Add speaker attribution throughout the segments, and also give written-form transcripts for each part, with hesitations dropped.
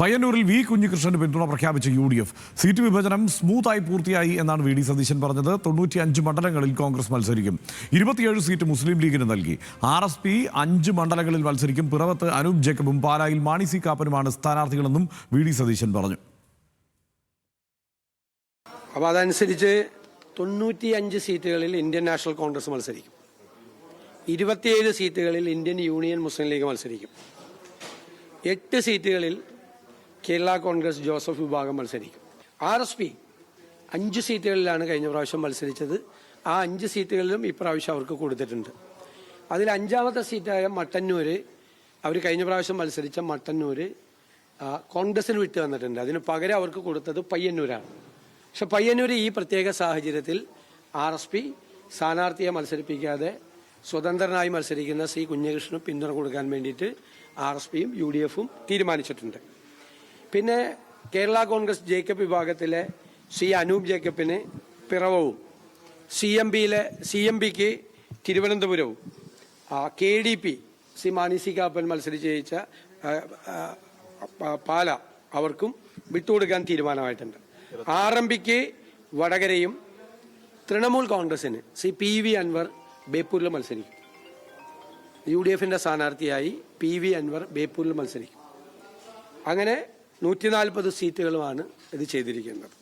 Speaker 1: പയ്യന്നൂരിൽ വി കുഞ്ഞികൃഷ്ണന് പിന്തുണ പ്രഖ്യാപിച്ച UDF. സീറ്റ് വിഭജനം സ്മൂത്തായി പൂർത്തിയായി എന്നാണ് VD സതീശൻ പറഞ്ഞത്. 95 മണ്ഡലങ്ങളിൽ കോൺഗ്രസ് മത്സരിക്കും. 27 സീറ്റ് മുസ്ലിം ലീഗിന് നൽകി. RSP 5 മണ്ഡലങ്ങളിൽ മത്സരിക്കും. പിറവത്ത് അനൂപ് ജേക്കബും പാലായിൽ മാണി സി കാപ്പനുമാണ് സ്ഥാനാർത്ഥികളെന്നും VD സതീശൻ പറഞ്ഞു.
Speaker 2: അപ്പോൾ അതനുസരിച്ച് 95 സീറ്റുകളിൽ ഇന്ത്യൻ നാഷണൽ കോൺഗ്രസ് മത്സരിക്കും. 27 സീറ്റുകളിൽ ഇന്ത്യൻ യൂണിയൻ മുസ്ലിം ലീഗ് മത്സരിക്കും. 8 സീറ്റുകളിൽ കേരള കോൺഗ്രസ് ജോസഫ് വിഭാഗം മത്സരിക്കും. RSP 5 സീറ്റുകളിലാണ് കഴിഞ്ഞ പ്രാവശ്യം മത്സരിച്ചത്. ആ 5 സീറ്റുകളിലും ഇപ്രാവശ്യം അവർക്ക് കൊടുത്തിട്ടുണ്ട്. അതിൽ 5ാമത്തെ സീറ്റായ മട്ടന്നൂര്, അവർ കഴിഞ്ഞ പ്രാവശ്യം മത്സരിച്ച മട്ടന്നൂര് കോൺഗ്രസിന് വിട്ടു വന്നിട്ടുണ്ട്. അതിന് പകരം അവർക്ക് കൊടുത്തത് പയ്യന്നൂരാണ്. പക്ഷെ പയ്യന്നൂര് ഈ പ്രത്യേക സാഹചര്യത്തിൽ RSP സ്ഥാനാർത്ഥിയെ മത്സരിപ്പിക്കാതെ സ്വതന്ത്രനായി മത്സരിക്കുന്ന C കുഞ്ഞികൃഷ്ണന് പിന്തുണ കൊടുക്കാൻ വേണ്ടിയിട്ട് RSPയും UDFും തീരുമാനിച്ചിട്ടുണ്ട്. പിന്നെ കേരള കോൺഗ്രസ് ജേക്കബ് വിഭാഗത്തിലെ C അനൂപ് ജേക്കബിന് പിറവവും, CMBക്ക് തിരുവനന്തപുരവും, KDP C Mani C Kappan മത്സരിച്ച് ജയിച്ച പാല അവർക്കും വിട്ടുകൊടുക്കാൻ തീരുമാനമായിട്ടുണ്ട്. RMPക്ക് വടകരയും, തൃണമൂൽ കോൺഗ്രസിന് C PV അൻവർ ബേപ്പൂരിൽ മത്സരിക്കും. UDFിന്റെ സ്ഥാനാർത്ഥിയായി PV അൻവർ ബേപ്പൂരിൽ മത്സരിക്കും. അങ്ങനെ 140 സീറ്റുകളുമാണ് ഇത് ചെയ്തിരിക്കുന്നത്.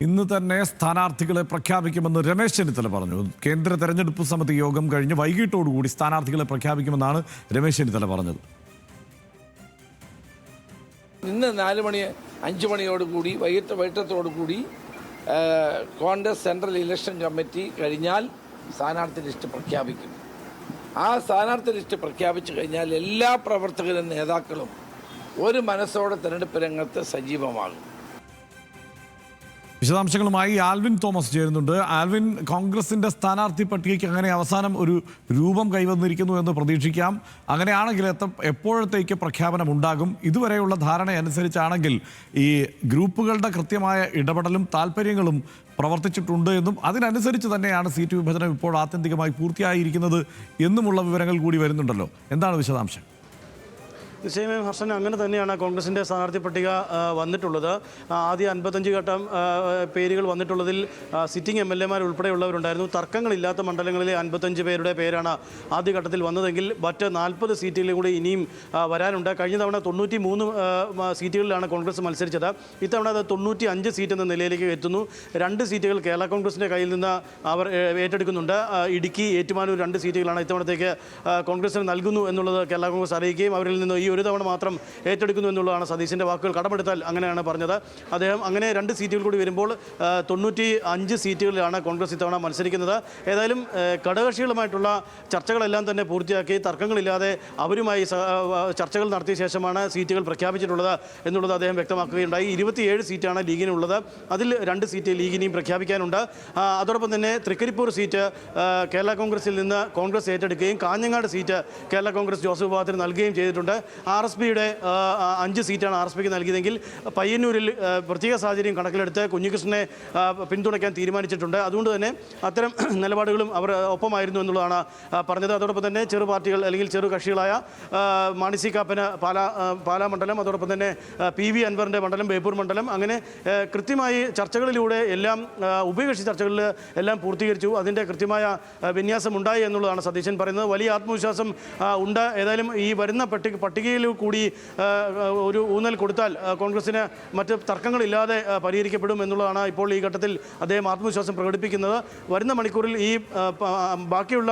Speaker 1: ഇന്ന് തന്നെ സ്ഥാനാർത്ഥികളെ പ്രഖ്യാപിക്കുമെന്ന് രമേശ് ചെന്നിത്തല പറഞ്ഞു. കേന്ദ്ര തെരഞ്ഞെടുപ്പ് സമിതി യോഗം കഴിഞ്ഞ് വൈകിട്ടോടുകൂടി സ്ഥാനാർത്ഥികളെ പ്രഖ്യാപിക്കുമെന്നാണ് രമേശ് ചെന്നിത്തല പറഞ്ഞത്.
Speaker 3: ഇന്ന് 5 മണിയോടുകൂടി വൈകിട്ടത്തോടുകൂടി കോൺഗ്രസ് സെൻട്രൽ ഇലക്ഷൻ കമ്മിറ്റി കഴിഞ്ഞാൽ സ്ഥാനാർത്ഥി ലിസ്റ്റ് പ്രഖ്യാപിക്കും. ആ സ്ഥാനാർത്ഥി ലിസ്റ്റ് പ്രഖ്യാപിച്ചു കഴിഞ്ഞാൽ എല്ലാ പ്രവർത്തകരും നേതാക്കളും ഒരു മനസ്സോടെ തെരഞ്ഞെടുപ്പ് രംഗത്ത് സജീവമാകും.
Speaker 1: വിശദാംശങ്ങളുമായി ആൽവിൻ തോമസ് ചേരുന്നുണ്ട്. ആൽവിൻ, കോൺഗ്രസിന്റെ സ്ഥാനാർത്ഥി പട്ടികയ്ക്ക് അങ്ങനെ അവസാനം ഒരു രൂപം കൈവന്നിരിക്കുന്നു എന്ന് പ്രതീക്ഷിക്കാം. അങ്ങനെയാണെങ്കിൽ എപ്പോഴത്തേക്ക് പ്രഖ്യാപനം ഉണ്ടാകും? ഇതുവരെയുള്ള ധാരണ അനുസരിച്ചാണെങ്കിൽ ഈ ഗ്രൂപ്പുകളുടെ കൃത്യമായ ഇടപെടലും താല്പര്യങ്ങളും പ്രവർത്തിച്ചിട്ടുണ്ട് എന്നും അതിനനുസരിച്ച് തന്നെയാണ് സീറ്റ് വിഭജനം ഇപ്പോൾ ആത്യന്തികമായി പൂർത്തിയായിരിക്കുന്നത് എന്നുമുള്ള വിവരങ്ങൾ കൂടി വരുന്നുണ്ടല്ലോ. എന്താണ് വിശദാംശം?
Speaker 4: നിശ്ചയമായും ഹർഷൻ, അങ്ങനെ തന്നെയാണ് കോൺഗ്രസിൻ്റെ സ്ഥാനാർത്ഥി പട്ടിക വന്നിട്ടുള്ളത്. ആദ്യ 55 ഘട്ടം പേരുകൾ വന്നിട്ടുള്ളതിൽ സിറ്റിംഗ് MLA ഉൾപ്പെടെയുള്ളവരുണ്ടായിരുന്നു. തർക്കങ്ങളില്ലാത്ത മണ്ഡലങ്ങളിലെ 55 പേരുടെ പേരാണ് ആദ്യഘട്ടത്തിൽ വന്നതെങ്കിൽ മറ്റ് 40 സീറ്റുകളിൽ കൂടി ഇനിയും വരാനുണ്ട്. കഴിഞ്ഞ തവണ 93 സീറ്റുകളിലാണ് കോൺഗ്രസ് മത്സരിച്ചത്. ഇത്തവണ അത് 95 സീറ്റ് എന്ന നിലയിലേക്ക് എത്തുന്നു. 2 സീറ്റുകൾ കേരള കോൺഗ്രസിൻ്റെ കയ്യിൽ നിന്ന് അവർ ഏറ്റെടുക്കുന്നുണ്ട്. ഇടുക്കി, ഏറ്റുമാനൂർ 2 സീറ്റുകളാണ് ഇത്തവണത്തേക്ക് കോൺഗ്രസിന് നൽകുന്നു എന്നുള്ളത് കേരള കോൺഗ്രസ് അറിയിക്കുകയും അവരിൽ നിന്ന് ഒരു തവണ മാത്രം ഏറ്റെടുക്കുന്നു എന്നുള്ളതാണ് സതീശൻ്റെ വാക്കുകൾ. കടമെടുത്താൽ അങ്ങനെയാണ് പറഞ്ഞത് അദ്ദേഹം. അങ്ങനെ 2 സീറ്റുകൾ കൂടി വരുമ്പോൾ 95 സീറ്റുകളിലാണ് കോൺഗ്രസ് ഇത്തവണ മത്സരിക്കുന്നത്. ഏതായാലും ഘടകകക്ഷികളുമായിട്ടുള്ള ചർച്ചകളെല്ലാം തന്നെ പൂർത്തിയാക്കി തർക്കങ്ങളില്ലാതെ അവരുമായി ചർച്ചകൾ നടത്തിയ ശേഷമാണ് സീറ്റുകൾ പ്രഖ്യാപിച്ചിട്ടുള്ളത് എന്നുള്ളത് അദ്ദേഹം വ്യക്തമാക്കുകയുണ്ടായി. 27 സീറ്റാണ് ലീഗിനുള്ളത്. അതിൽ 2 സീറ്റ് ലീഗിനെയും പ്രഖ്യാപിക്കാനുണ്ട്. അതോടൊപ്പം തന്നെ തൃക്കരിപ്പൂർ സീറ്റ് കേരള കോൺഗ്രസിൽ നിന്ന് കോൺഗ്രസ് ഏറ്റെടുക്കുകയും കാഞ്ഞങ്ങാട് സീറ്റ് കേരള കോൺഗ്രസ് ജോസഫ് വിഭാഗത്തിന് നൽകുകയും ചെയ്തിട്ടുണ്ട്. RSPയുടെ 5 സീറ്റാണ് RSPക്ക് നൽകിയതെങ്കിൽ പയ്യന്നൂരിൽ പ്രത്യേക സാഹചര്യം കണക്കിലെടുത്ത് കുഞ്ഞികൃഷ്ണനെ പിന്തുണയ്ക്കാൻ തീരുമാനിച്ചിട്ടുണ്ട്. അതുകൊണ്ട് തന്നെ അത്തരം നിലപാടുകളും അവർ ഒപ്പമായിരുന്നു എന്നുള്ളതാണ് പറഞ്ഞത്. അതോടൊപ്പം തന്നെ ചെറു പാർട്ടികൾ അല്ലെങ്കിൽ ചെറു കക്ഷികളായ മാണി സി കാപ്പന് പാലാ മണ്ഡലം, അതോടൊപ്പം തന്നെ PV അൻവറിൻ്റെ മണ്ഡലം ബേപ്പൂർ മണ്ഡലം, അങ്ങനെ കൃത്യമായി ചർച്ചകളിലൂടെ എല്ലാം ഉഭയകക്ഷി ചർച്ചകളിൽ എല്ലാം പൂർത്തീകരിച്ചു. അതിൻ്റെ കൃത്യമായ വിന്യാസം ഉണ്ടായി എന്നുള്ളതാണ് സതീശൻ പറയുന്നത്. വലിയ ആത്മവിശ്വാസം ഉണ്ട്. ഏതായാലും ഈ വരുന്ന പട്ടികയിൽ കൂടി ഒരു ഊന്നൽ കൊടുത്താൽ കോൺഗ്രസിന് മറ്റ് തർക്കങ്ങളില്ലാതെ പരിഹരിക്കപ്പെടും എന്നുള്ളതാണ് ഇപ്പോൾ ഈ ഘട്ടത്തിൽ അദ്ദേഹം ആത്മവിശ്വാസം പ്രകടിപ്പിക്കുന്നത്. വരുന്ന മണിക്കൂറിൽ ഈ ബാക്കിയുള്ള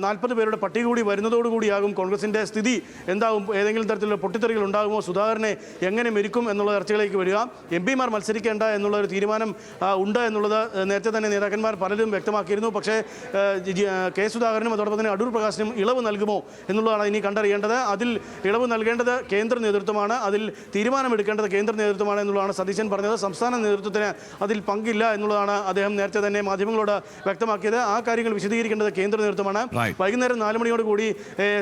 Speaker 4: 40 പേരുടെ പട്ടിക കൂടി വരുന്നതോടുകൂടിയാകും കോൺഗ്രസിൻ്റെ സ്ഥിതി എന്താകും, ഏതെങ്കിലും തരത്തിലുള്ള പൊട്ടിത്തെറികൾ ഉണ്ടാകുമോ, സുധാകരനെ എങ്ങനെ മെരുക്കും എന്നുള്ള ചർച്ചകളിലേക്ക് വരിക. MP മത്സരിക്കേണ്ട എന്നുള്ള ഒരു തീരുമാനം ഉണ്ട് എന്നുള്ളത് നേരത്തെ തന്നെ നേതാക്കന്മാർ പലരും വ്യക്തമാക്കിയിരുന്നു. പക്ഷേ K സുധാകരനും അതോടൊപ്പം തന്നെ അടൂർ പ്രകാശിനും ഇളവ് നൽകുമോ എന്നുള്ളതാണ് ഇനി കണ്ടറിയേണ്ടത്. അതിൽ ഇളവ് നൽകേണ്ടത് കേന്ദ്ര നേതൃത്വമാണ്, അതിൽ തീരുമാനമെടുക്കേണ്ടത് കേന്ദ്ര നേതൃത്വമാണ് എന്നുള്ളതാണ് സതീശൻ പറഞ്ഞത്. സംസ്ഥാന നേതൃത്വത്തിന് അതിൽ പങ്കില്ല എന്നുള്ളതാണ് അദ്ദേഹം നേരത്തെ തന്നെ മാധ്യമങ്ങളോട് വ്യക്തമാക്കിയത്. ആ കാര്യങ്ങൾ വിശദീകരിക്കേണ്ടത് കേന്ദ്ര നേതൃത്വമാണ്. വൈകുന്നേരം 4 മണിയോട് കൂടി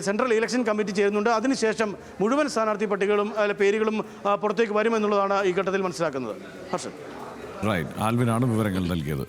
Speaker 4: സെൻട്രൽ ഇലക്ഷൻ കമ്മിറ്റി ചേരുന്നുണ്ട്. അതിനുശേഷം മുഴുവൻ സ്ഥാനാർത്ഥി പട്ടികകളും പേരുകളും പുറത്തേക്ക് വരുമെന്നുള്ളതാണ് ഈ ഘട്ടത്തിൽ മനസ്സിലാക്കുന്നത്. ഹർഷൻ,
Speaker 1: ആൽവിനാണ് വിവരങ്ങൾ നൽകിയത്.